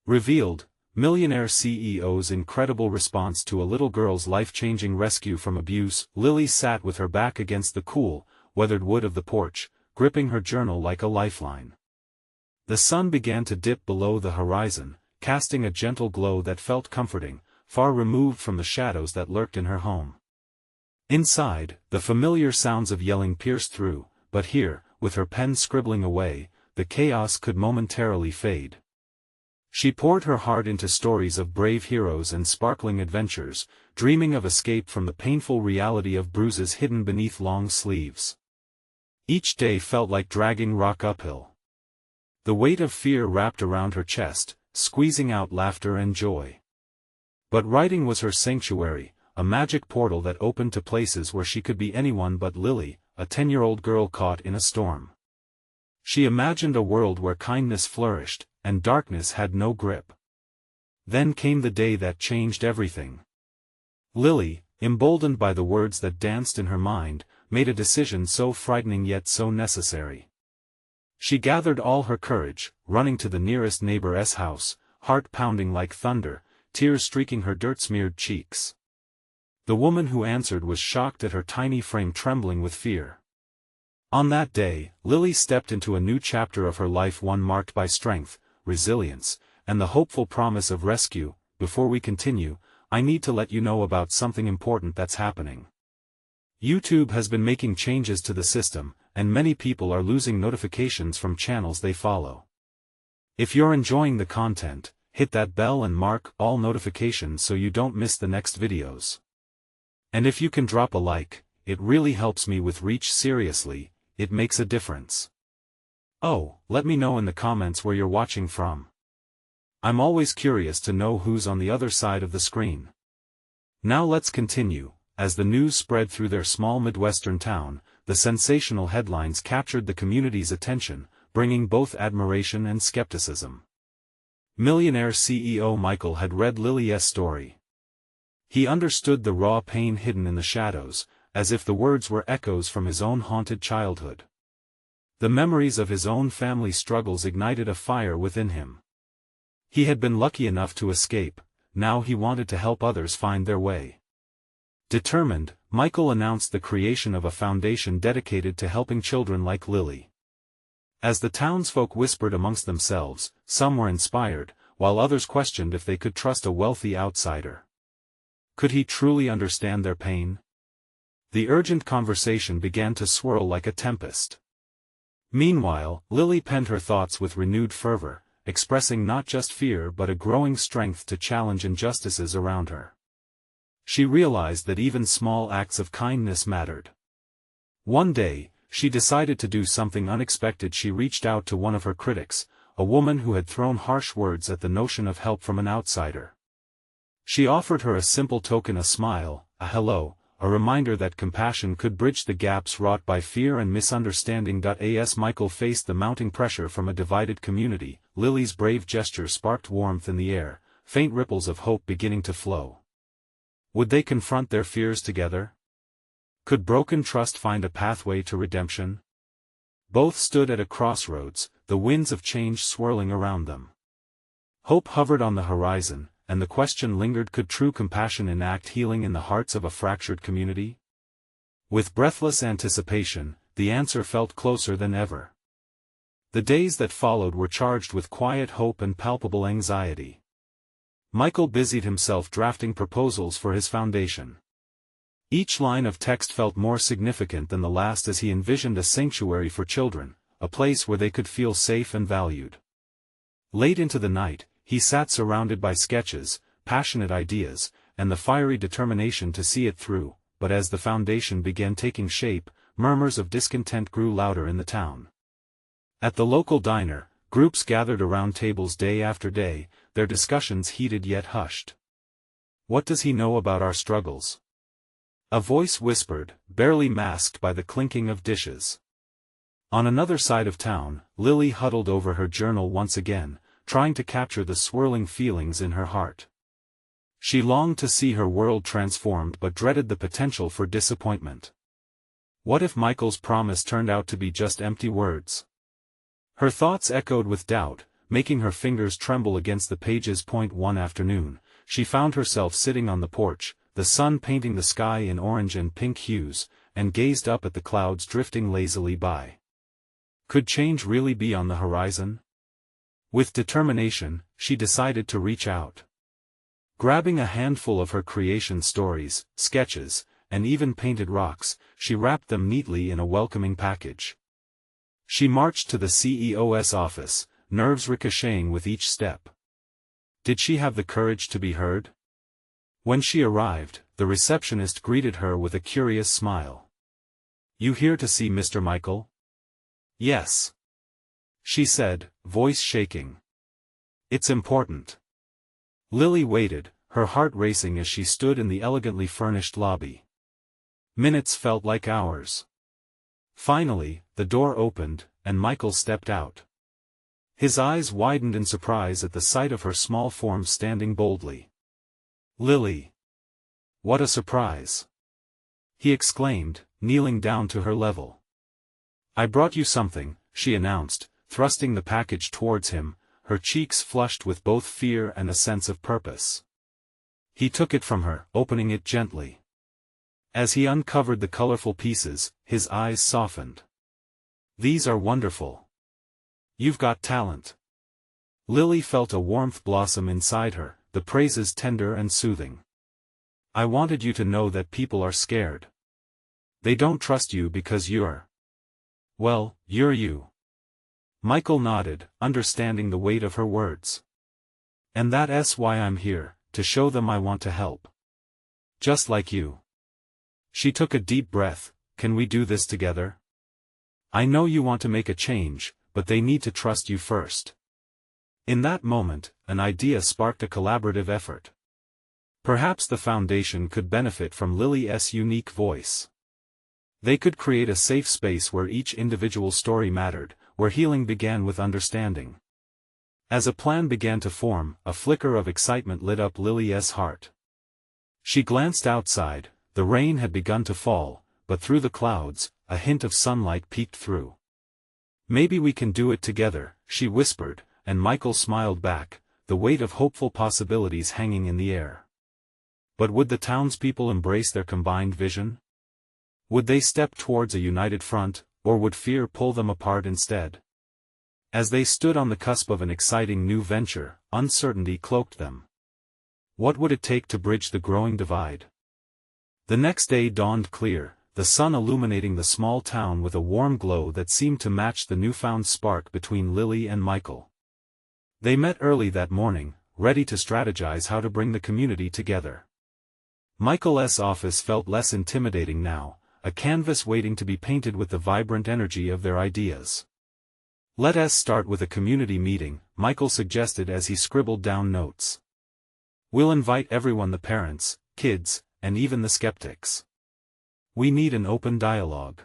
Revealed, Millionaire CEO's incredible response to a little girl's life-changing rescue from abuse. Lily sat with her back against the cool, weathered wood of the porch, gripping her journal like a lifeline. The sun began to dip below the horizon, casting a gentle glow that felt comforting, far removed from the shadows that lurked in her home. Inside, the familiar sounds of yelling pierced through, but here, with her pen scribbling away, the chaos could momentarily fade. She poured her heart into stories of brave heroes and sparkling adventures, dreaming of escape from the painful reality of bruises hidden beneath long sleeves. Each day felt like dragging rock uphill. The weight of fear wrapped around her chest, squeezing out laughter and joy. But writing was her sanctuary, a magic portal that opened to places where she could be anyone but Lily, a 10-year-old girl caught in a storm. She imagined a world where kindness flourished, and darkness had no grip. Then came the day that changed everything. Lily, emboldened by the words that danced in her mind, made a decision so frightening yet so necessary. She gathered all her courage, running to the nearest neighbor's house, heart pounding like thunder, tears streaking her dirt-smeared cheeks. The woman who answered was shocked at her tiny frame trembling with fear. On that day, Lily stepped into a new chapter of her life, one marked by strength, resilience, and the hopeful promise of rescue. Before we continue, I need to let you know about something important that's happening. YouTube has been making changes to the system, and many people are losing notifications from channels they follow. If you're enjoying the content, hit that bell and mark all notifications so you don't miss the next videos. And if you can drop a like, it really helps me with reach. Seriously, it makes a difference. Oh, let me know in the comments where you're watching from. I'm always curious to know who's on the other side of the screen. Now let's continue. As the news spread through their small Midwestern town, the sensational headlines captured the community's attention, bringing both admiration and skepticism. Millionaire CEO Michael had read Lily's story. He understood the raw pain hidden in the shadows, as if the words were echoes from his own haunted childhood. The memories of his own family struggles ignited a fire within him. He had been lucky enough to escape, now he wanted to help others find their way. Determined, Michael announced the creation of a foundation dedicated to helping children like Lily. As the townsfolk whispered amongst themselves, some were inspired, while others questioned if they could trust a wealthy outsider. Could he truly understand their pain? The urgent conversation began to swirl like a tempest. Meanwhile, Lily penned her thoughts with renewed fervor, expressing not just fear but a growing strength to challenge injustices around her. She realized that even small acts of kindness mattered. One day, she decided to do something unexpected. She reached out to one of her critics, a woman who had thrown harsh words at the notion of help from an outsider. She offered her a simple token, a smile, a hello, a reminder that compassion could bridge the gaps wrought by fear and misunderstanding. As Michael faced the mounting pressure from a divided community, Lily's brave gesture sparked warmth in the air, faint ripples of hope beginning to flow. Would they confront their fears together? Could broken trust find a pathway to redemption? Both stood at a crossroads, the winds of change swirling around them. Hope hovered on the horizon, and the question lingered: could true compassion enact healing in the hearts of a fractured community? With breathless anticipation, the answer felt closer than ever. The days that followed were charged with quiet hope and palpable anxiety. Michael busied himself drafting proposals for his foundation. Each line of text felt more significant than the last as he envisioned a sanctuary for children, a place where they could feel safe and valued. Late into the night, he sat surrounded by sketches, passionate ideas, and the fiery determination to see it through. But as the foundation began taking shape, murmurs of discontent grew louder in the town. At the local diner, groups gathered around tables day after day, their discussions heated yet hushed. "What does he know about our struggles?" a voice whispered, barely masked by the clinking of dishes. On another side of town, Lily huddled over her journal once again, trying to capture the swirling feelings in her heart. She longed to see her world transformed but dreaded the potential for disappointment. What if Michael's promise turned out to be just empty words? Her thoughts echoed with doubt, making her fingers tremble against the pages. One afternoon, she found herself sitting on the porch, the sun painting the sky in orange and pink hues, and gazed up at the clouds drifting lazily by. Could change really be on the horizon? With determination, she decided to reach out. Grabbing a handful of her creation stories, sketches, and even painted rocks, she wrapped them neatly in a welcoming package. She marched to the CEO's office, nerves ricocheting with each step. Did she have the courage to be heard? When she arrived, the receptionist greeted her with a curious smile. "You here to see Mr. Michael?" "Yes," she said, voice shaking. "It's important." Lily waited, her heart racing as she stood in the elegantly furnished lobby. Minutes felt like hours. Finally, the door opened, and Michael stepped out. His eyes widened in surprise at the sight of her small form standing boldly. "Lily! What a surprise!" he exclaimed, kneeling down to her level. "I brought you something," she announced, thrusting the package towards him, her cheeks flushed with both fear and a sense of purpose. He took it from her, opening it gently. As he uncovered the colorful pieces, his eyes softened. "These are wonderful. You've got talent." Lily felt a warmth blossom inside her, the praises tender and soothing. "I wanted you to know that people are scared. They don't trust you because you're you." Michael nodded, understanding the weight of her words. "And that's why I'm here, to show them I want to help. Just like you." She took a deep breath. "Can we do this together? I know you want to make a change, but they need to trust you first." In that moment, an idea sparked a collaborative effort. Perhaps the foundation could benefit from Lily's unique voice. They could create a safe space where each individual story mattered, where healing began with understanding. As a plan began to form, a flicker of excitement lit up Lily's heart. She glanced outside. The rain had begun to fall, but through the clouds, a hint of sunlight peeked through. "Maybe we can do it together," she whispered, and Michael smiled back, the weight of hopeful possibilities hanging in the air. But would the townspeople embrace their combined vision? Would they step towards a united front, or would fear pull them apart instead? As they stood on the cusp of an exciting new venture, uncertainty cloaked them. What would it take to bridge the growing divide? The next day dawned clear, the sun illuminating the small town with a warm glow that seemed to match the newfound spark between Lily and Michael. They met early that morning, ready to strategize how to bring the community together. Michael's office felt less intimidating now, a canvas waiting to be painted with the vibrant energy of their ideas. "Let us start with a community meeting," Michael suggested as he scribbled down notes. "We'll invite everyone, the parents, kids, and even the skeptics. We need an open dialogue."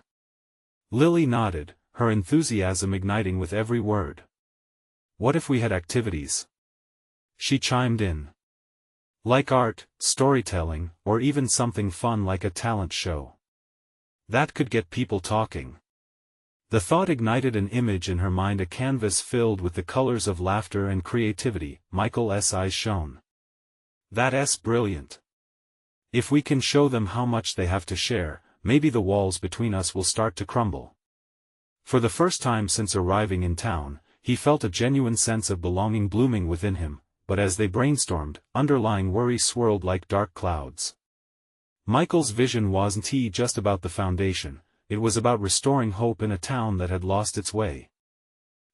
Lily nodded, her enthusiasm igniting with every word. "What if we had activities?" she chimed in. "Like art, storytelling, or even something fun like a talent show. That could get people talking." The thought ignited an image in her mind, a canvas filled with the colors of laughter and creativity. Michael's eyes shone. "That's brilliant. If we can show them how much they have to share, maybe the walls between us will start to crumble." For the first time since arriving in town, he felt a genuine sense of belonging blooming within him, but as they brainstormed, underlying worry swirled like dark clouds. Michael's vision wasn't just about the foundation, it was about restoring hope in a town that had lost its way.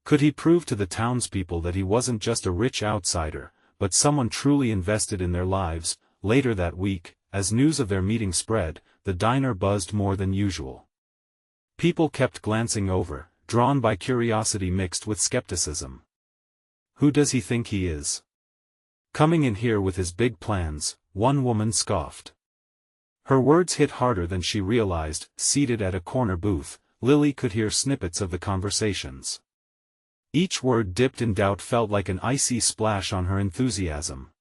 Could he prove to the townspeople that he wasn't just a rich outsider, but someone truly invested in their lives? Later that week, as news of their meeting spread, the diner buzzed more than usual. People kept glancing over, drawn by curiosity mixed with skepticism. "Who does he think he is? Coming in here with his big plans," one woman scoffed. Her words hit harder than she realized. Seated at a corner booth, Lily could hear snippets of the conversations. Each word dipped in doubt, felt like an icy splash on her enthusiasm.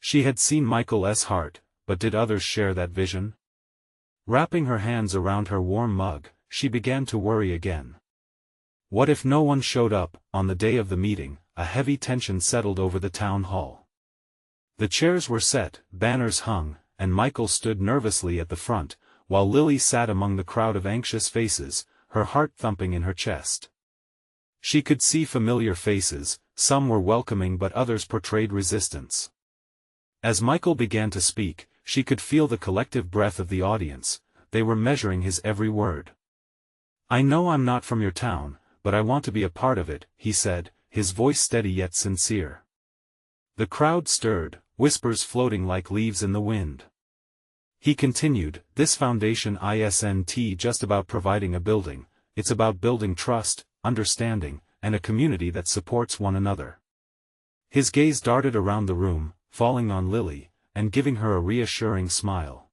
She had seen Michael's heart, but did others share that vision? Wrapping her hands around her warm mug, she began to worry again. What if no one showed up? On the day of the meeting, a heavy tension settled over the town hall. The chairs were set, banners hung, and Michael stood nervously at the front, while Lily sat among the crowd of anxious faces, her heart thumping in her chest. She could see familiar faces, some were welcoming but others portrayed resistance. As Michael began to speak, she could feel the collective breath of the audience, they were measuring his every word. "I know I'm not from your town, but I want to be a part of it," he said, his voice steady yet sincere. The crowd stirred, whispers floating like leaves in the wind. He continued, "This foundation isn't just about providing a building, it's about building trust, understanding, and a community that supports one another." His gaze darted around the room, falling on Lily, and giving her a reassuring smile.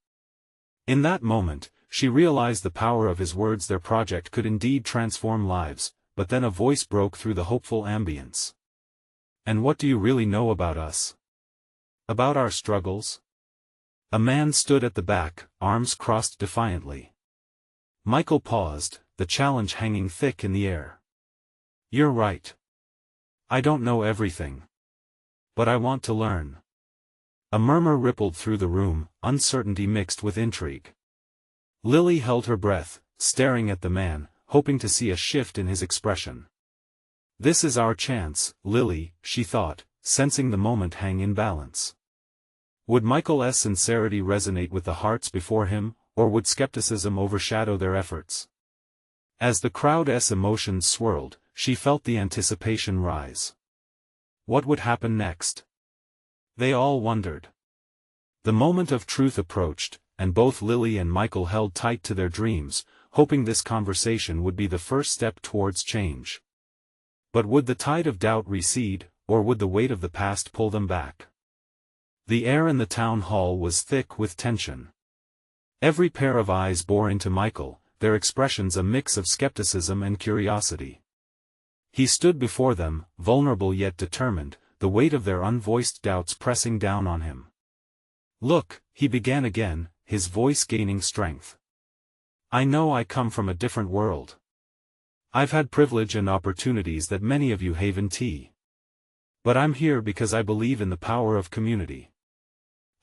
In that moment, she realized the power of his words. Their project could indeed transform lives, but then a voice broke through the hopeful ambience. "And what do you really know about us? About our struggles?" A man stood at the back, arms crossed defiantly. Michael paused, the challenge hanging thick in the air. "You're right. I don't know everything. But I want to learn." A murmur rippled through the room, uncertainty mixed with intrigue. Lily held her breath, staring at the man, hoping to see a shift in his expression. "This is our chance, Lily," she thought, sensing the moment hang in balance. Would Michael's sincerity resonate with the hearts before him, or would skepticism overshadow their efforts? As the crowd's emotions swirled, she felt the anticipation rise. What would happen next? They all wondered. The moment of truth approached, and both Lily and Michael held tight to their dreams, hoping this conversation would be the first step towards change. But would the tide of doubt recede, or would the weight of the past pull them back? The air in the town hall was thick with tension. Every pair of eyes bore into Michael, their expressions a mix of skepticism and curiosity. He stood before them, vulnerable yet determined, the weight of their unvoiced doubts pressing down on him. "Look," he began again, his voice gaining strength. "I know I come from a different world. I've had privilege and opportunities that many of you haven't. But I'm here because I believe in the power of community.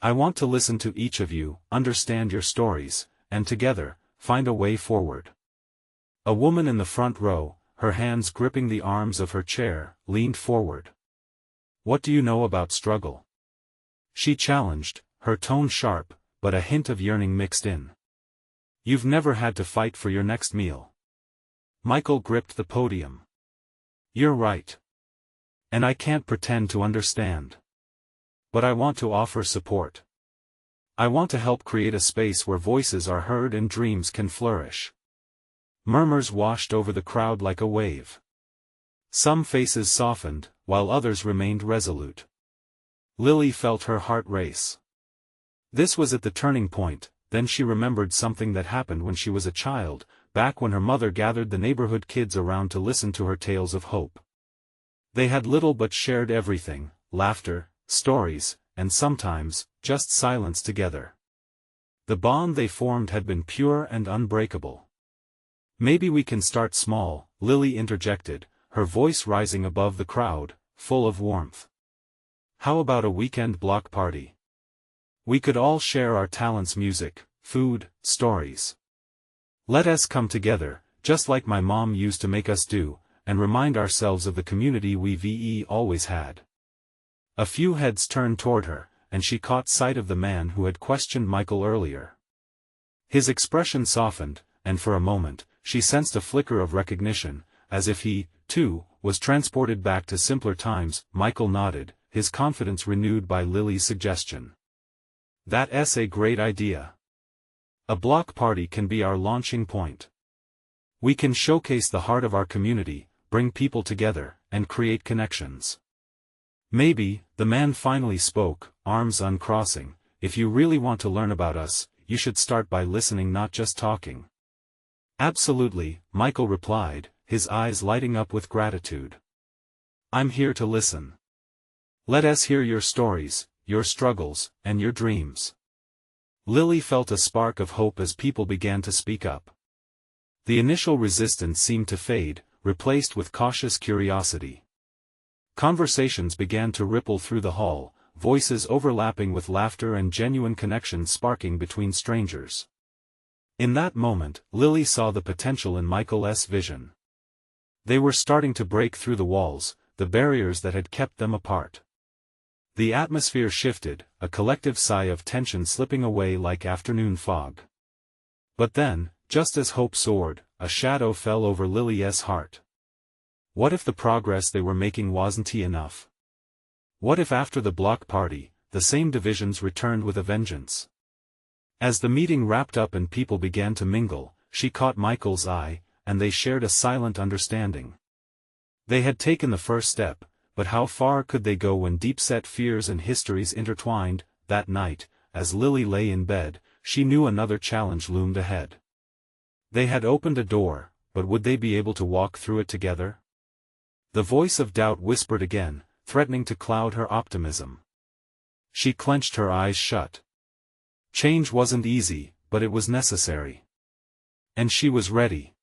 I want to listen to each of you, understand your stories, and together, find a way forward." A woman in the front row, her hands gripping the arms of her chair, leaned forward. "What do you know about struggle?" she challenged, her tone sharp, but a hint of yearning mixed in. "You've never had to fight for your next meal." Michael gripped the podium. "You're right. And I can't pretend to understand. But I want to offer support. I want to help create a space where voices are heard and dreams can flourish." Murmurs washed over the crowd like a wave. Some faces softened, while others remained resolute. Lily felt her heart race. This was at the turning point. Then she remembered something that happened when she was a child, back when her mother gathered the neighborhood kids around to listen to her tales of hope. They had little but shared everything, laughter, stories, and sometimes, just silence together. The bond they formed had been pure and unbreakable. "Maybe we can start small," Lily interjected, her voice rising above the crowd, full of warmth. "How about a weekend block party? We could all share our talents: music, food, stories. Let us come together, just like my mom used to make us do, and remind ourselves of the community we've always had." A few heads turned toward her, and she caught sight of the man who had questioned Michael earlier. His expression softened, and for a moment, she sensed a flicker of recognition, as if he, too, was transported back to simpler times. Michael nodded, his confidence renewed by Lily's suggestion. "That's a great idea. A block party can be our launching point. We can showcase the heart of our community, bring people together, and create connections. Maybe," the man finally spoke, arms uncrossing, "if you really want to learn about us, you should start by listening, not just talking." "Absolutely," Michael replied, his eyes lighting up with gratitude. "I'm here to listen. Let us hear your stories, your struggles, and your dreams." Lily felt a spark of hope as people began to speak up. The initial resistance seemed to fade, replaced with cautious curiosity. Conversations began to ripple through the hall, voices overlapping with laughter and genuine connections sparking between strangers. In that moment, Lily saw the potential in Michael's vision. They were starting to break through the walls, the barriers that had kept them apart. The atmosphere shifted, a collective sigh of tension slipping away like afternoon fog. But then, just as hope soared, a shadow fell over Lily's heart. What if the progress they were making wasn't enough? What if after the block party, the same divisions returned with a vengeance? As the meeting wrapped up and people began to mingle, she caught Michael's eye, and they shared a silent understanding. They had taken the first step, but how far could they go when deep-set fears and histories intertwined? That night, as Lily lay in bed, she knew another challenge loomed ahead. They had opened a door, but would they be able to walk through it together? The voice of doubt whispered again, threatening to cloud her optimism. She clenched her eyes shut. Change wasn't easy, but it was necessary. And she was ready.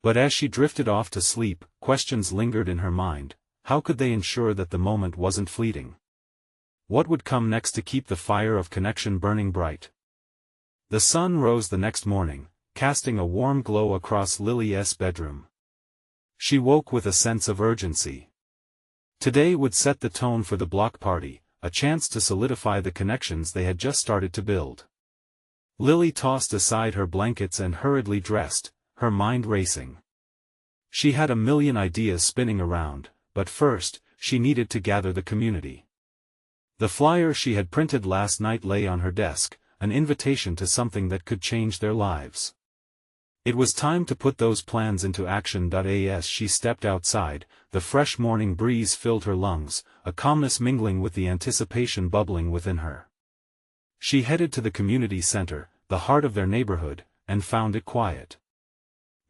But as she drifted off to sleep, questions lingered in her mind. How could they ensure that the moment wasn't fleeting? What would come next to keep the fire of connection burning bright? The sun rose the next morning, casting a warm glow across Lily's bedroom. She woke with a sense of urgency. Today would set the tone for the block party, a chance to solidify the connections they had just started to build. Lily tossed aside her blankets and hurriedly dressed, her mind racing. She had a million ideas spinning around, but first, she needed to gather the community. The flyer she had printed last night lay on her desk, an invitation to something that could change their lives. It was time to put those plans into action. As she stepped outside, the fresh morning breeze filled her lungs, a calmness mingling with the anticipation bubbling within her. She headed to the community center, the heart of their neighborhood, and found it quiet.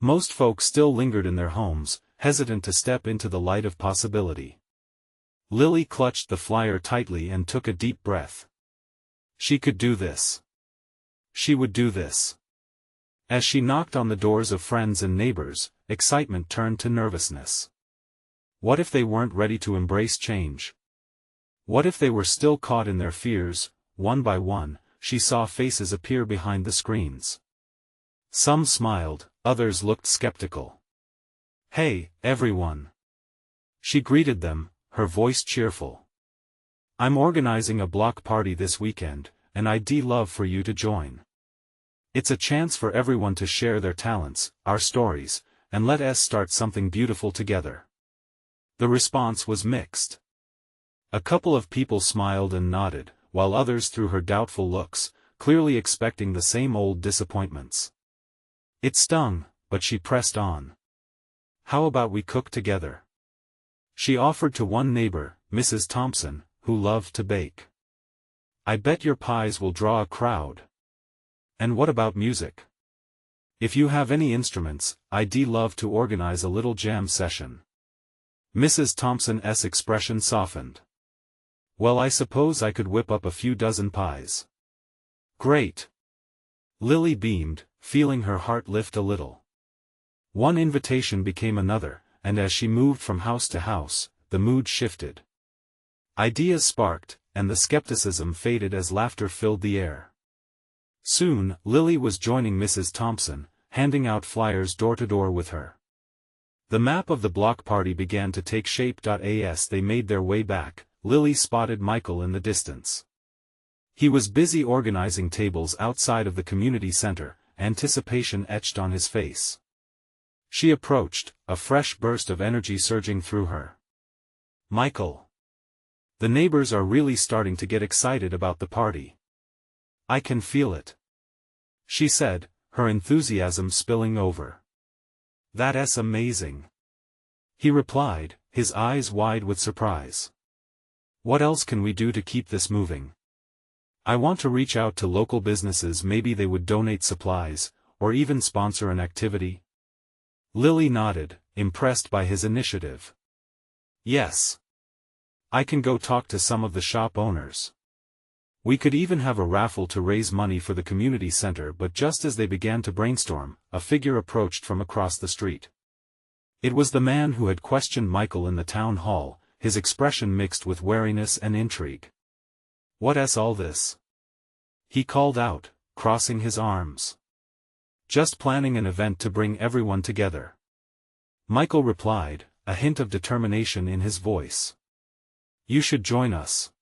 Most folks still lingered in their homes, hesitant to step into the light of possibility. Lily clutched the flyer tightly and took a deep breath. She could do this. She would do this. As she knocked on the doors of friends and neighbors, excitement turned to nervousness. What if they weren't ready to embrace change? What if they were still caught in their fears? One by one, she saw faces appear behind the screens. Some smiled, others looked skeptical. "Hey, everyone!" She greeted them, her voice cheerful. "I'm organizing a block party this weekend, and I'd love for you to join. It's a chance for everyone to share their talents, our stories, and let us start something beautiful together." The response was mixed. A couple of people smiled and nodded, while others threw her doubtful looks, clearly expecting the same old disappointments. It stung, but she pressed on. "How about we cook together?" She offered to one neighbor, Mrs. Thompson, who loved to bake. "I bet your pies will draw a crowd." "And what about music? If you have any instruments, I'd love to organize a little jam session." Mrs. Thompson's expression softened. "Well, I suppose I could whip up a few dozen pies." "Great." Lily beamed, feeling her heart lift a little. One invitation became another, and as she moved from house to house, the mood shifted. Ideas sparked, and the skepticism faded as laughter filled the air. Soon, Lily was joining Mrs. Thompson, handing out flyers door to door with her. The map of the block party began to take shape. As they made their way back, Lily spotted Michael in the distance. He was busy organizing tables outside of the community center, anticipation etched on his face. She approached, a fresh burst of energy surging through her. "Michael! The neighbors are really starting to get excited about the party. I can feel it," she said, her enthusiasm spilling over. "That's amazing," he replied, his eyes wide with surprise. "What else can we do to keep this moving? I want to reach out to local businesses, maybe they would donate supplies, or even sponsor an activity." Lily nodded, impressed by his initiative. "Yes. I can go talk to some of the shop owners. We could even have a raffle to raise money for the community center." But just as they began to brainstorm, a figure approached from across the street. It was the man who had questioned Michael in the town hall, his expression mixed with wariness and intrigue. "What's all this?" he called out, crossing his arms. "Just planning an event to bring everyone together," Michael replied, a hint of determination in his voice. "You should join us."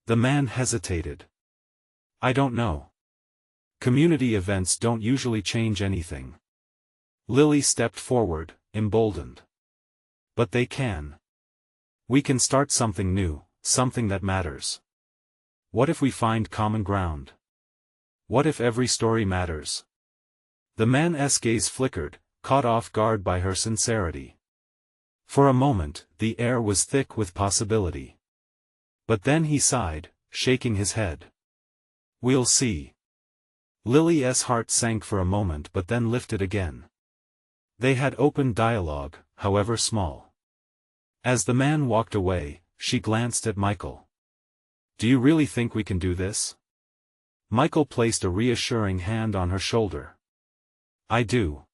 The man hesitated. "I don't know. Community events don't usually change anything." Lily stepped forward, emboldened. "But they can. We can start something new, something that matters. What if we find common ground? What if every story matters?" The man's gaze flickered, caught off guard by her sincerity. For a moment, the air was thick with possibility. But then he sighed, shaking his head. "We'll see." Lily's heart sank for a moment but then lifted again. They had open dialogue, however small. As the man walked away, she glanced at Michael. "Do you really think we can do this?" Michael placed a reassuring hand on her shoulder. "I do.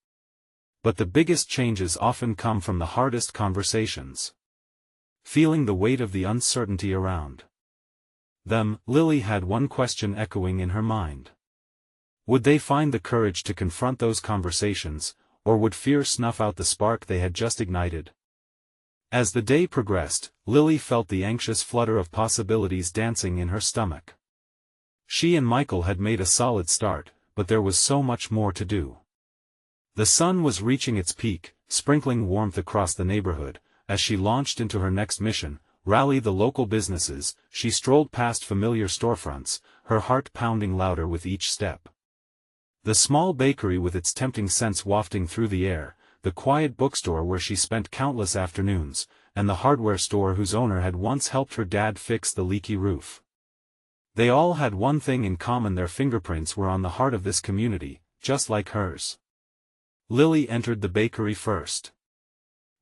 But the biggest changes often come from the hardest conversations." Feeling the weight of the uncertainty around them, Lily had one question echoing in her mind. Would they find the courage to confront those conversations, or would fear snuff out the spark they had just ignited? As the day progressed, Lily felt the anxious flutter of possibilities dancing in her stomach. She and Michael had made a solid start, but there was so much more to do. The sun was reaching its peak, sprinkling warmth across the neighborhood. As she launched into her next mission, rally the local businesses, she strolled past familiar storefronts, her heart pounding louder with each step. The small bakery with its tempting scents wafting through the air, the quiet bookstore where she spent countless afternoons, and the hardware store whose owner had once helped her dad fix the leaky roof. They all had one thing in common: their fingerprints were on the heart of this community, just like hers. Lily entered the bakery first.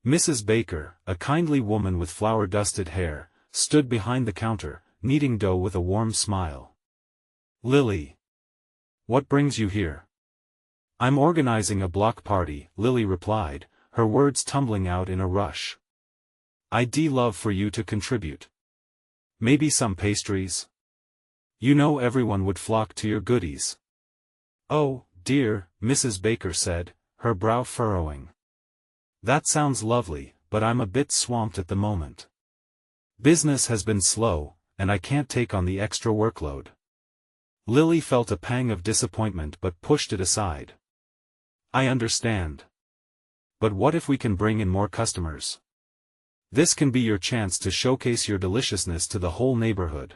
Mrs. Baker, a kindly woman with flour-dusted hair, stood behind the counter, kneading dough with a warm smile. "Lily, what brings you here?" "I'm organizing a block party," Lily replied, her words tumbling out in a rush. "I'd love for you to contribute. Maybe some pastries? You know everyone would flock to your goodies." "Oh, dear," Mrs. Baker said, her brow furrowing. "That sounds lovely, but I'm a bit swamped at the moment. Business has been slow, and I can't take on the extra workload." Lily felt a pang of disappointment but pushed it aside. "I understand. But what if we can bring in more customers? This can be your chance to showcase your deliciousness to the whole neighborhood."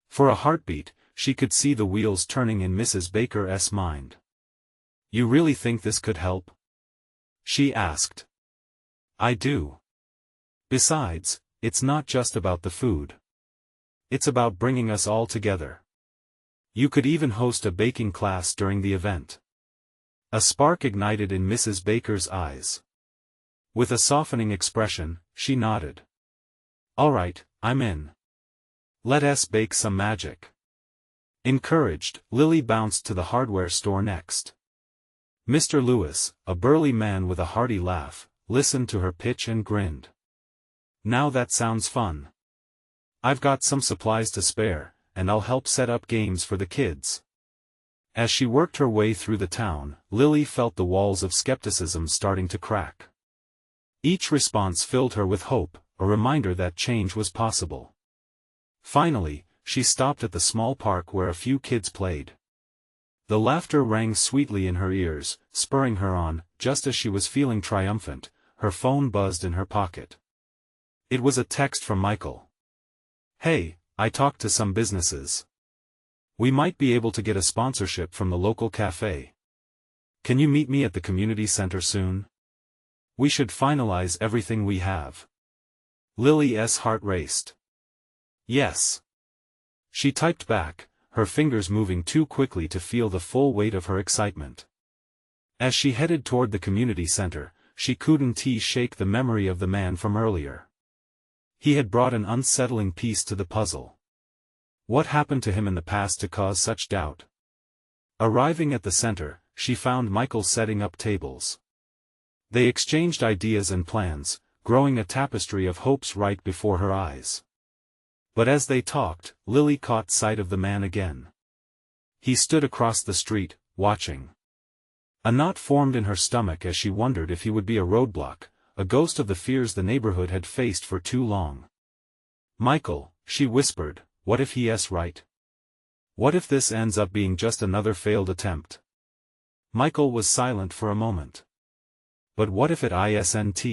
For a heartbeat, she could see the wheels turning in Mrs. Baker's mind. "You really think this could help?" she asked. "I do. Besides, it's not just about the food. It's about bringing us all together. You could even host a baking class during the event." A spark ignited in Mrs. Baker's eyes. With a softening expression, she nodded. "All right, I'm in. Let us bake some magic." Encouraged, Lily bounced to the hardware store next. Mr. Lewis, a burly man with a hearty laugh, listened to her pitch and grinned. "Now that sounds fun. I've got some supplies to spare, and I'll help set up games for the kids." As she worked her way through the town, Lily felt the walls of skepticism starting to crack. Each response filled her with hope, a reminder that change was possible. Finally, she stopped at the small park where a few kids played. The laughter rang sweetly in her ears, spurring her on. Just as she was feeling triumphant, her phone buzzed in her pocket. It was a text from Michael. "Hey, I talked to some businesses. We might be able to get a sponsorship from the local cafe. Can you meet me at the community center soon? We should finalize everything we have." Lily's heart raced. "Yes." She typed back, her fingers moving too quickly to feel the full weight of her excitement. As she headed toward the community center, she couldn't shake the memory of the man from earlier. He had brought an unsettling piece to the puzzle. What happened to him in the past to cause such doubt? Arriving at the center, she found Michael setting up tables. They exchanged ideas and plans, growing a tapestry of hopes right before her eyes. But as they talked, Lily caught sight of the man again. He stood across the street, watching. A knot formed in her stomach as she wondered if he would be a roadblock, a ghost of the fears the neighborhood had faced for too long. "Michael," she whispered, "what if he's right? What if this ends up being just another failed attempt?" Michael was silent for a moment. "But what if it isn't?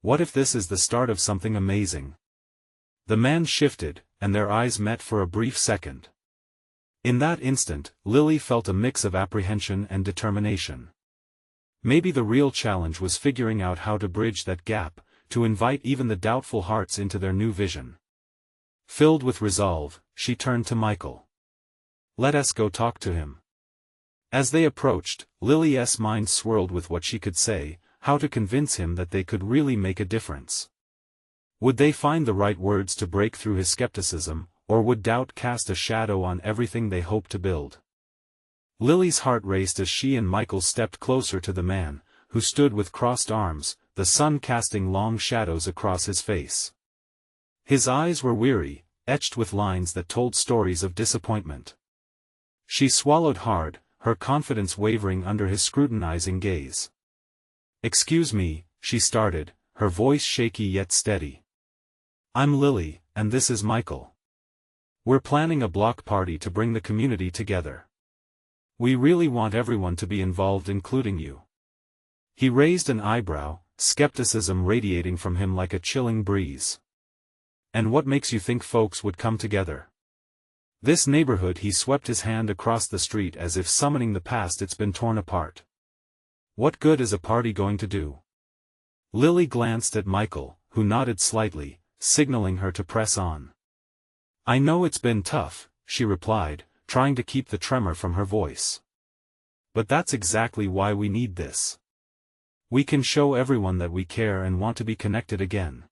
What if this is the start of something amazing?" The man shifted, and their eyes met for a brief second. In that instant, Lily felt a mix of apprehension and determination. Maybe the real challenge was figuring out how to bridge that gap, to invite even the doubtful hearts into their new vision. Filled with resolve, she turned to Michael. "Let us go talk to him." As they approached, Lily's mind swirled with what she could say, how to convince him that they could really make a difference. Would they find the right words to break through his skepticism, or would doubt cast a shadow on everything they hoped to build? Lily's heart raced as she and Michael stepped closer to the man, who stood with crossed arms, the sun casting long shadows across his face. His eyes were weary, etched with lines that told stories of disappointment. She swallowed hard, her confidence wavering under his scrutinizing gaze. "Excuse me," she started, her voice shaky yet steady. "I'm Lily, and this is Michael. We're planning a block party to bring the community together. We really want everyone to be involved, including you." He raised an eyebrow, skepticism radiating from him like a chilling breeze. "And what makes you think folks would come together? This neighborhood," he swept his hand across the street as if summoning the past it's been torn apart. "What good is a party going to do?" Lily glanced at Michael, who nodded slightly, signaling her to press on. "I know it's been tough," she replied, trying to keep the tremor from her voice. "But that's exactly why we need this. We can show everyone that we care and want to be connected again."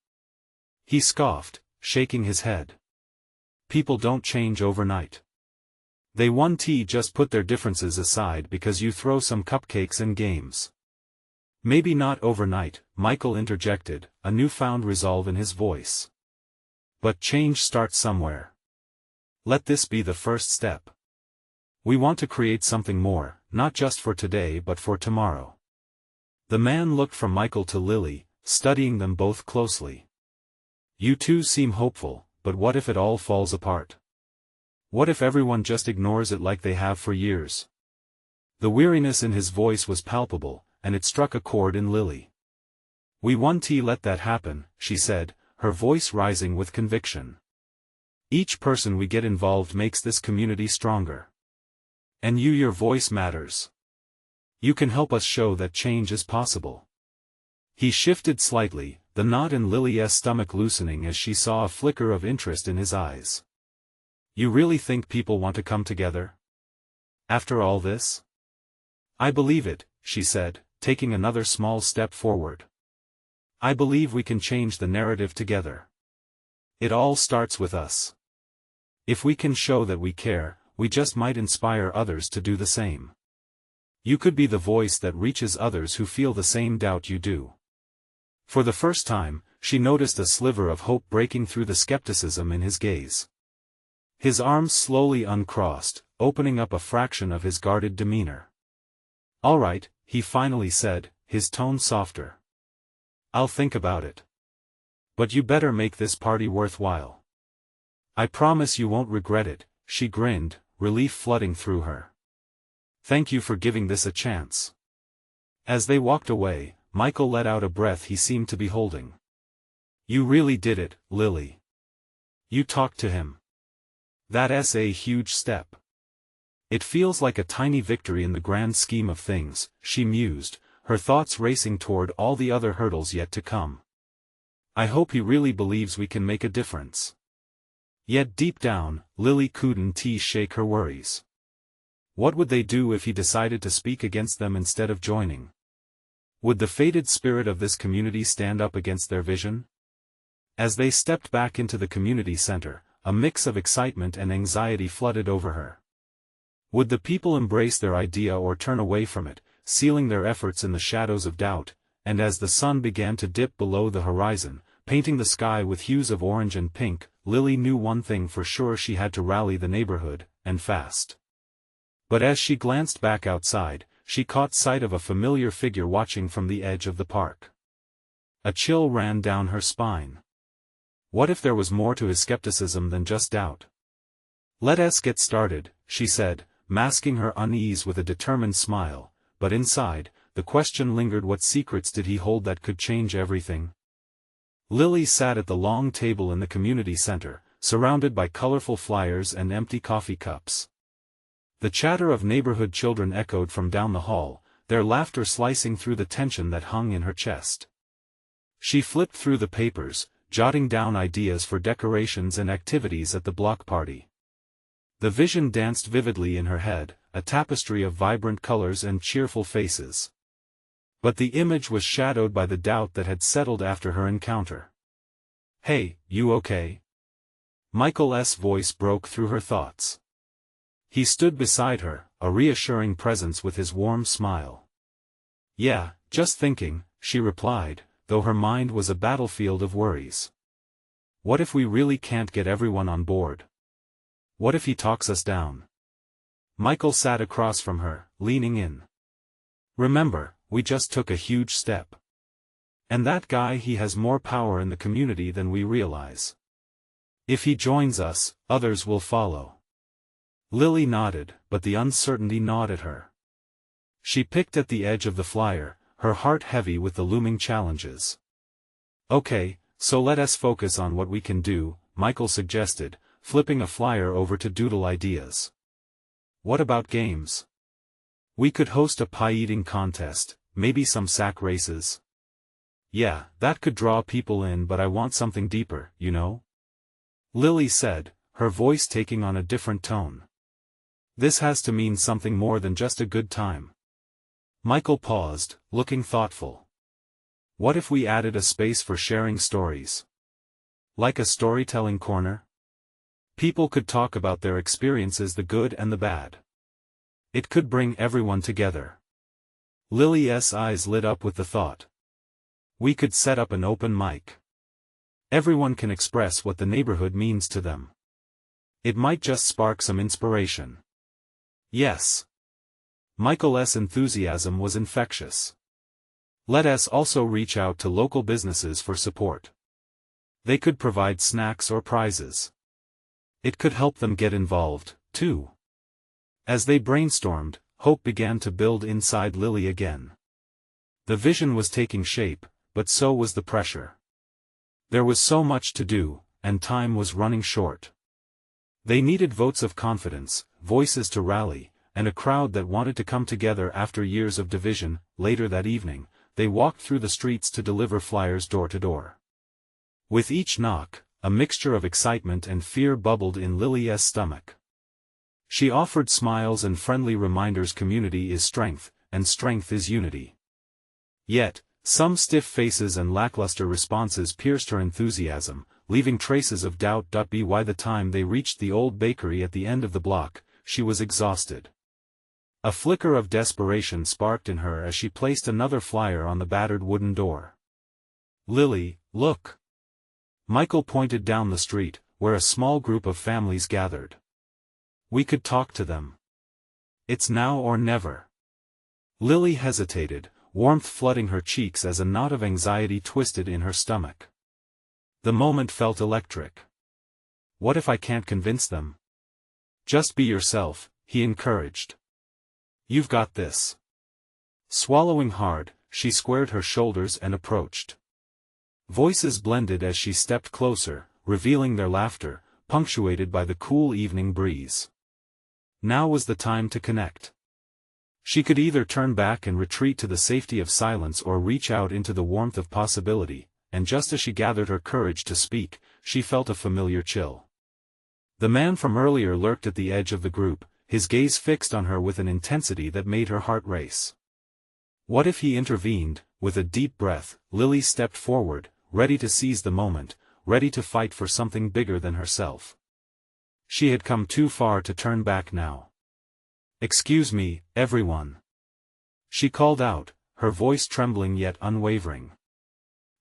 He scoffed, shaking his head. "People don't change overnight. They won't just put their differences aside because you throw some cupcakes and games." "Maybe not overnight," Michael interjected, a newfound resolve in his voice. "But change starts somewhere. Let this be the first step. We want to create something more, not just for today but for tomorrow." The man looked from Michael to Lily, studying them both closely. "You two seem hopeful, but what if it all falls apart? What if everyone just ignores it like they have for years?" The weariness in his voice was palpable, and it struck a chord in Lily. "We won't let that happen," she said, her voice rising with conviction. "Each person we get involved makes this community stronger. And your voice matters. You can help us show that change is possible." He shifted slightly, the knot in Lily's stomach loosening as she saw a flicker of interest in his eyes. "You really think people want to come together? After all this?" "I believe it," she said, taking another small step forward. "I believe we can change the narrative together. It all starts with us. If we can show that we care, we just might inspire others to do the same. You could be the voice that reaches others who feel the same doubt you do." For the first time, she noticed a sliver of hope breaking through the skepticism in his gaze. His arms slowly uncrossed, opening up a fraction of his guarded demeanor. "All right," he finally said, his tone softer. "I'll think about it. But you better make this party worthwhile. I promise you won't regret it," she grinned, relief flooding through her. "Thank you for giving this a chance." As they walked away, Michael let out a breath he seemed to be holding. "You really did it, Lily. You talked to him. That's a huge step. It feels like a tiny victory in the grand scheme of things," she mused, her thoughts racing toward all the other hurdles yet to come. "I hope he really believes we can make a difference." Yet deep down, Lily couldn't shake her worries. What would they do if he decided to speak against them instead of joining? Would the fated spirit of this community stand up against their vision? As they stepped back into the community center, a mix of excitement and anxiety flooded over her. Would the people embrace their idea or turn away from it, sealing their efforts in the shadows of doubt, and as the sun began to dip below the horizon, painting the sky with hues of orange and pink, Lily knew one thing for sure: she had to rally the neighborhood, and fast. But as she glanced back outside, she caught sight of a familiar figure watching from the edge of the park. A chill ran down her spine. What if there was more to his skepticism than just doubt? "Let us get started," she said, masking her unease with a determined smile, but inside, the question lingered: what secrets did he hold that could change everything? Lily sat at the long table in the community center, surrounded by colorful flyers and empty coffee cups. The chatter of neighborhood children echoed from down the hall, their laughter slicing through the tension that hung in her chest. She flipped through the papers, jotting down ideas for decorations and activities at the block party. The vision danced vividly in her head, a tapestry of vibrant colors and cheerful faces. But the image was shadowed by the doubt that had settled after her encounter. "Hey, you okay?" Michael's voice broke through her thoughts. He stood beside her, a reassuring presence with his warm smile. "Yeah, just thinking," she replied, though her mind was a battlefield of worries. What if we really can't get everyone on board? What if he talks us down? Michael sat across from her, leaning in. "Remember, we just took a huge step. And that guy, he has more power in the community than we realize. If he joins us, others will follow." Lily nodded, but the uncertainty gnawed at her. She picked at the edge of the flyer, her heart heavy with the looming challenges. "Okay, so let us focus on what we can do," Michael suggested, flipping a flyer over to doodle ideas. "What about games? We could host a pie-eating contest, maybe some sack races." "Yeah, that could draw people in, but I want something deeper, you know?" Lily said, her voice taking on a different tone. "This has to mean something more than just a good time." Michael paused, looking thoughtful. "What if we added a space for sharing stories? Like a storytelling corner? People could talk about their experiences, the good and the bad. It could bring everyone together." Lily's eyes lit up with the thought. "We could set up an open mic. Everyone can express what the neighborhood means to them. It might just spark some inspiration." "Yes." Michael's enthusiasm was infectious. "Let us also reach out to local businesses for support. They could provide snacks or prizes. It could help them get involved, too." As they brainstormed, hope began to build inside Lily again. The vision was taking shape, but so was the pressure. There was so much to do, and time was running short. They needed votes of confidence, voices to rally, and a crowd that wanted to come together after years of division. Later that evening, they walked through the streets to deliver flyers door to door. With each knock, a mixture of excitement and fear bubbled in Lily's stomach. She offered smiles and friendly reminders: community is strength, and strength is unity. Yet, some stiff faces and lackluster responses pierced her enthusiasm, leaving traces of doubt. By the time they reached the old bakery at the end of the block, she was exhausted. A flicker of desperation sparked in her as she placed another flyer on the battered wooden door. "Lily, look!" Michael pointed down the street, where a small group of families gathered. "We could talk to them. It's now or never." Lily hesitated, warmth flooding her cheeks as a knot of anxiety twisted in her stomach. The moment felt electric. "What if I can't convince them?" "Just be yourself," he encouraged. "You've got this." Swallowing hard, she squared her shoulders and approached. Voices blended as she stepped closer, revealing their laughter, punctuated by the cool evening breeze. Now was the time to connect. She could either turn back and retreat to the safety of silence or reach out into the warmth of possibility, and just as she gathered her courage to speak, she felt a familiar chill. The man from earlier lurked at the edge of the group, his gaze fixed on her with an intensity that made her heart race. What if he intervened? With a deep breath, Lily stepped forward, ready to seize the moment, ready to fight for something bigger than herself. She had come too far to turn back now. "Excuse me, everyone." She called out, her voice trembling yet unwavering.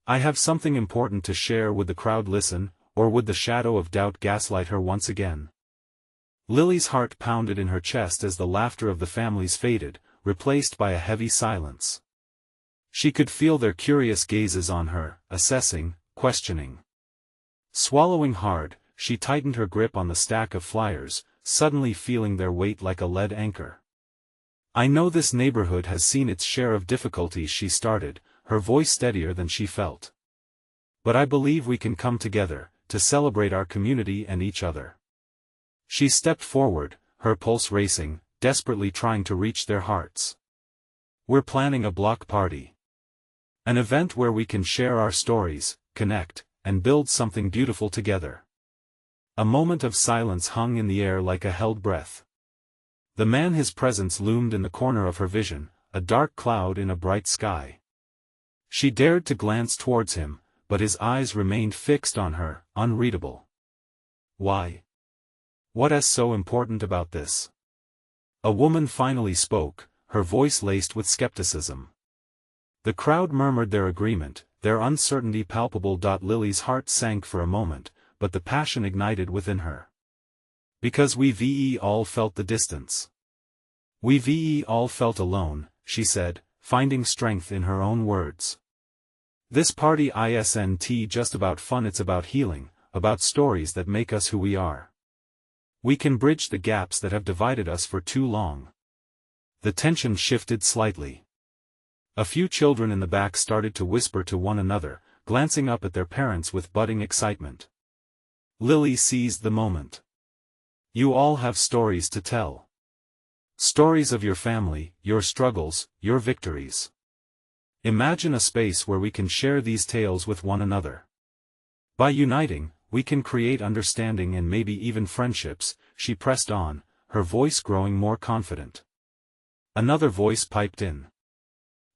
I have something important to share. Would the crowd listen, or would the shadow of doubt gaslight her once again? Lily's heart pounded in her chest as the laughter of the families faded, replaced by a heavy silence. She could feel their curious gazes on her, assessing, questioning. Swallowing hard, she tightened her grip on the stack of flyers, suddenly feeling their weight like a lead anchor. I know this neighborhood has seen its share of difficulties, she started, her voice steadier than she felt. But I believe we can come together, to celebrate our community and each other. She stepped forward, her pulse racing, desperately trying to reach their hearts. We're planning a block party. An event where we can share our stories, connect, and build something beautiful together. A moment of silence hung in the air like a held breath. The man, his presence loomed in the corner of her vision, a dark cloud in a bright sky. She dared to glance towards him, but his eyes remained fixed on her, unreadable. Why? What is so important about this? A woman finally spoke, her voice laced with skepticism. The crowd murmured their agreement, their uncertainty palpable. Lily's heart sank for a moment, but the passion ignited within her. Because we all felt the distance. We all felt alone, she said, finding strength in her own words. This party isn't just about fun, it's about healing, about stories that make us who we are. We can bridge the gaps that have divided us for too long. The tension shifted slightly. A few children in the back started to whisper to one another, glancing up at their parents with budding excitement. Lily seized the moment. You all have stories to tell. Stories of your family, your struggles, your victories. Imagine a space where we can share these tales with one another. By uniting, we can create understanding and maybe even friendships, she pressed on, her voice growing more confident. Another voice piped in.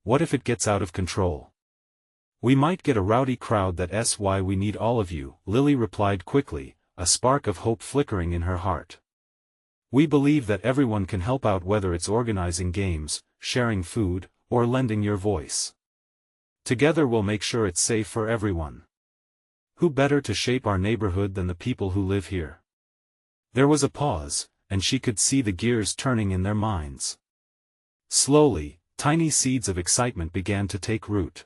What if it gets out of control? We might get a rowdy crowd. That's why we need all of you, Lily replied quickly, a spark of hope flickering in her heart. We believe that everyone can help out, whether it's organizing games, sharing food, or lending your voice. Together we'll make sure it's safe for everyone. Who better to shape our neighborhood than the people who live here? There was a pause, and she could see the gears turning in their minds. Slowly, tiny seeds of excitement began to take root.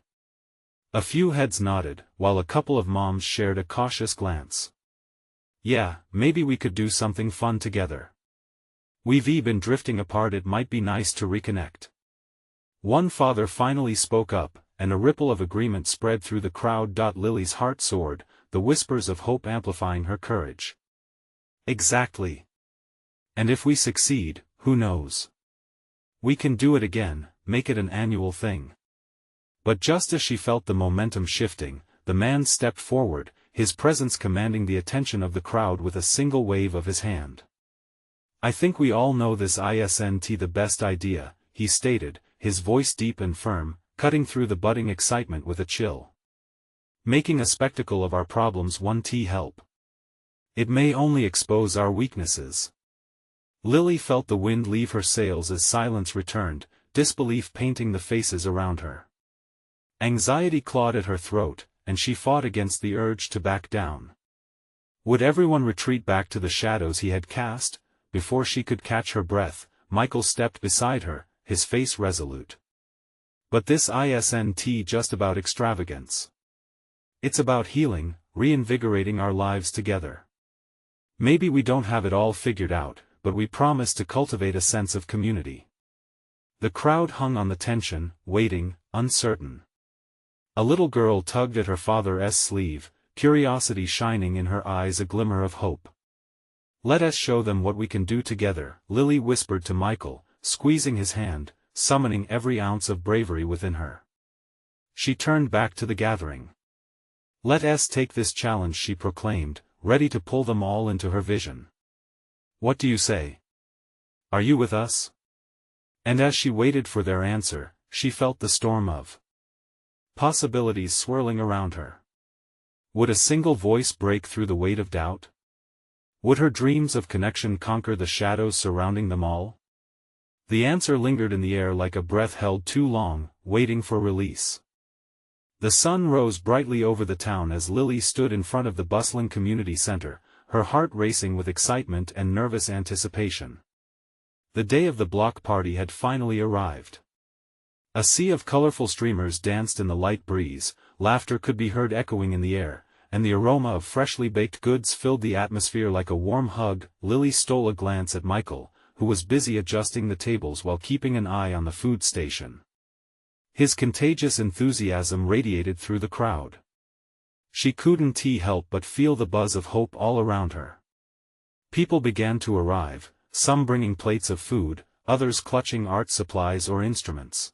A few heads nodded, while a couple of moms shared a cautious glance. Yeah, maybe we could do something fun together. We've been drifting apart, it might be nice to reconnect. One father finally spoke up, and a ripple of agreement spread through the crowd. Lily's heart soared, the whispers of hope amplifying her courage. Exactly. And if we succeed, who knows? We can do it again, make it an annual thing. But just as she felt the momentum shifting, the man stepped forward, his presence commanding the attention of the crowd with a single wave of his hand. I think we all know this isn't the best idea, he stated, his voice deep and firm, cutting through the budding excitement with a chill. Making a spectacle of our problems won't help. It may only expose our weaknesses. Lily felt the wind leave her sails as silence returned, disbelief painting the faces around her. Anxiety clawed at her throat, and she fought against the urge to back down. Would everyone retreat back to the shadows he had cast? Before she could catch her breath, Michael stepped beside her, his face resolute. But this isn't just about extravagance. It's about healing, reinvigorating our lives together. Maybe we don't have it all figured out, but we promise to cultivate a sense of community. The crowd hung on the tension, waiting, uncertain. A little girl tugged at her father's sleeve, curiosity shining in her eyes, a glimmer of hope. Let us show them what we can do together, Lily whispered to Michael, squeezing his hand, summoning every ounce of bravery within her. She turned back to the gathering. Let us take this challenge, she proclaimed, ready to pull them all into her vision. What do you say? Are you with us? And as she waited for their answer, she felt the storm of possibilities swirling around her. Would a single voice break through the weight of doubt? Would her dreams of connection conquer the shadows surrounding them all? The answer lingered in the air like a breath held too long, waiting for release. The sun rose brightly over the town as Lily stood in front of the bustling community center, her heart racing with excitement and nervous anticipation. The day of the block party had finally arrived. A sea of colorful streamers danced in the light breeze, laughter could be heard echoing in the air, and the aroma of freshly baked goods filled the atmosphere like a warm hug. Lily stole a glance at Michael, who was busy adjusting the tables while keeping an eye on the food station. His contagious enthusiasm radiated through the crowd. She couldn't help but feel the buzz of hope all around her. People began to arrive, some bringing plates of food, others clutching art supplies or instruments.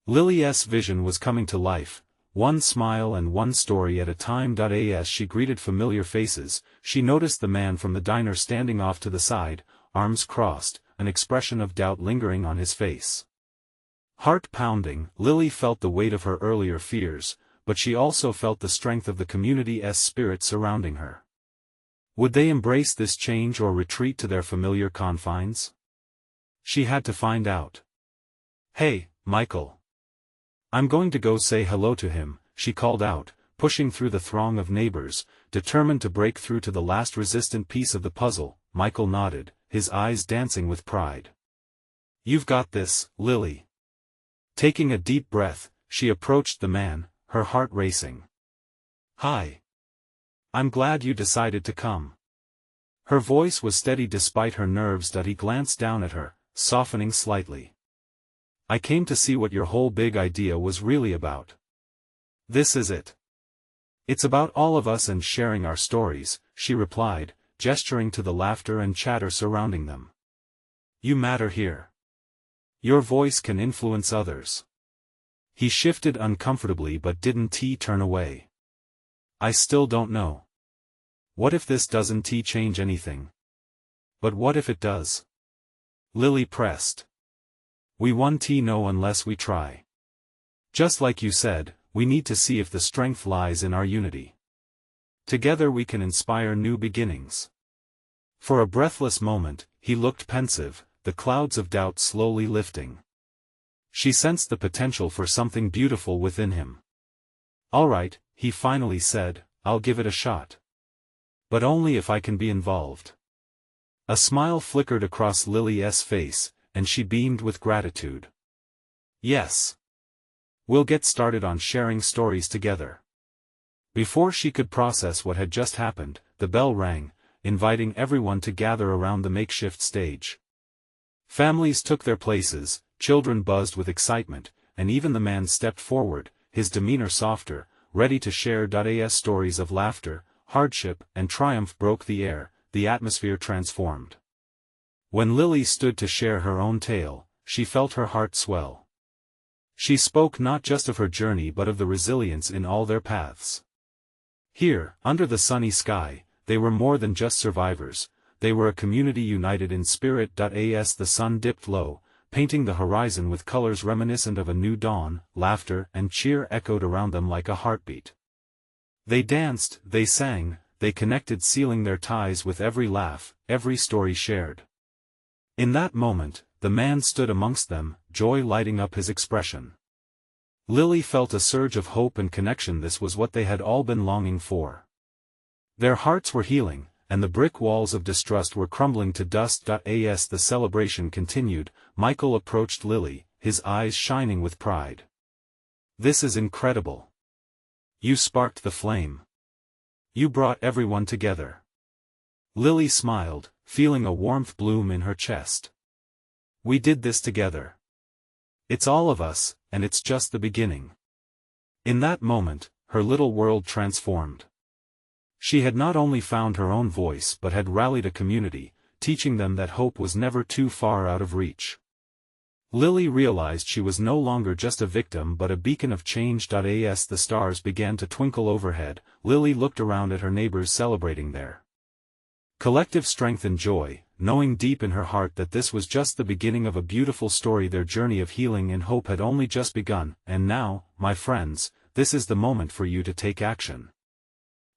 Lily's vision was coming to life, one smile and one story at a time. As she greeted familiar faces, she noticed the man from the diner standing off to the side, arms crossed, an expression of doubt lingering on his face. Heart pounding, Lily felt the weight of her earlier fears, but she also felt the strength of the community's spirit surrounding her. Would they embrace this change or retreat to their familiar confines? She had to find out. "Hey, Michael. I'm going to go say hello to him," she called out, pushing through the throng of neighbors, determined to break through to the last resistant piece of the puzzle. Michael nodded, his eyes dancing with pride. "You've got this, Lily." Taking a deep breath, she approached the man, her heart racing. "Hi. I'm glad you decided to come." Her voice was steady despite her nerves. He glanced down at her, softening slightly. "I came to see what your whole big idea was really about." "This is it. It's about all of us and sharing our stories," she replied, gesturing to the laughter and chatter surrounding them. "You matter here. Your voice can influence others." He shifted uncomfortably but didn't turn away. "I still don't know. What if this doesn't change anything? But what if it does?" Lily pressed. "We won't know unless we try. Just like you said, we need to see if the strength lies in our unity. Together we can inspire new beginnings." For a breathless moment, he looked pensive, the clouds of doubt slowly lifting. She sensed the potential for something beautiful within him. "All right," he finally said, "I'll give it a shot. But only if I can be involved." A smile flickered across Lily's face, and she beamed with gratitude. "Yes. We'll get started on sharing stories together." Before she could process what had just happened, the bell rang, inviting everyone to gather around the makeshift stage. Families took their places, children buzzed with excitement, and even the man stepped forward, his demeanor softer, ready to share. As stories of laughter, hardship, and triumph broke the air, the atmosphere transformed. When Lily stood to share her own tale, she felt her heart swell. She spoke not just of her journey but of the resilience in all their paths. Here, under the sunny sky, they were more than just survivors, they were a community united in spirit. As the sun dipped low, painting the horizon with colors reminiscent of a new dawn, laughter and cheer echoed around them like a heartbeat. They danced, they sang, they connected, sealing their ties with every laugh, every story shared. In that moment, the man stood amongst them, joy lighting up his expression. Lily felt a surge of hope and connection. This was what they had all been longing for. Their hearts were healing, and the brick walls of distrust were crumbling to dust. As the celebration continued, Michael approached Lily, his eyes shining with pride. "This is incredible. You sparked the flame. You brought everyone together." Lily smiled, feeling a warmth bloom in her chest. "We did this together. It's all of us, and it's just the beginning." In that moment, her little world transformed. She had not only found her own voice but had rallied a community, teaching them that hope was never too far out of reach. Lily realized she was no longer just a victim but a beacon of change. As the stars began to twinkle overhead, Lily looked around at her neighbors celebrating their collective strength and joy, knowing deep in her heart that this was just the beginning of a beautiful story. Their journey of healing and hope had only just begun, and now, my friends, this is the moment for you to take action.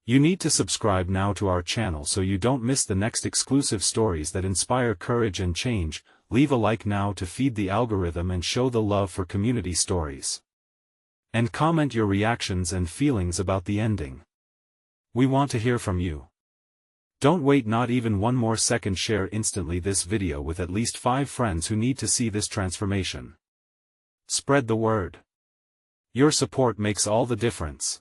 You need to subscribe now to our channel so you don't miss the next exclusive stories that inspire courage and change. leave a like now to feed the algorithm and show the love for community stories. And comment your reactions and feelings about the ending. We want to hear from you. Don't wait not even one more second, share instantly this video with at least 5 friends who need to see this transformation. Spread the word. Your support makes all the difference.